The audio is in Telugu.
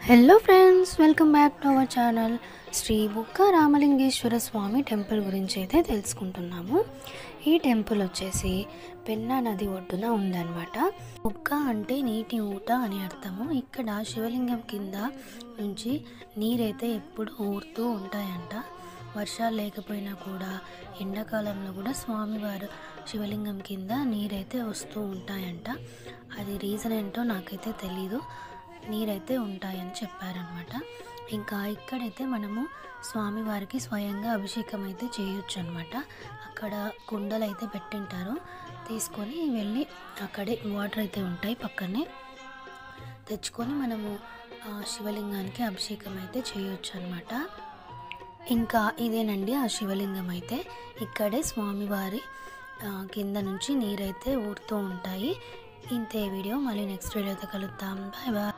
Hello friends, welcome back to our channel. Shri Bukka Ramalingeshwara Swamy temple గురించి అయితే తెలుసుకుంటున్నాము. ఈ టెంపుల్ వచ్చేసి పెన్నా నది ఒడ్డున ఉందన్నమాట. బుక్క అంటే నీటి ఊట అని అర్థము. ఇక్కడ శివలింగం కింద నుంచి నీరైతే ఎప్పుడు ఊరుతూ ఉంటాయంట. వర్షాలు లేకపోయినా కూడా ఎండాకాలంలో కూడా స్వామివారు శివలింగం కింద నీరైతే వస్తూ ఉంటాయంట. అది రీజన్ ఏంటో నాకైతే తెలీదు, నీరైతే ఉంటాయని చెప్పారనమాట. ఇంకా ఇక్కడైతే మనము స్వామివారికి స్వయంగా అభిషేకం అయితే చేయొచ్చు అనమాట. అక్కడ కుండలు అయితే పెట్టింటారు, తీసుకొని వెళ్ళి అక్కడే వాటర్ అయితే ఉంటాయి పక్కనే, తెచ్చుకొని మనము శివలింగానికి అభిషేకం అయితే చేయొచ్చు అనమాట. ఇంకా ఇదేనండి ఆ శివలింగం అయితే. ఇక్కడే స్వామివారి కింద నుంచి నీరైతే ఊరుతూ ఉంటాయి. ఇంతే వీడియో. మళ్ళీ నెక్స్ట్ వీడియోతో కలుద్దాం. Bye bye.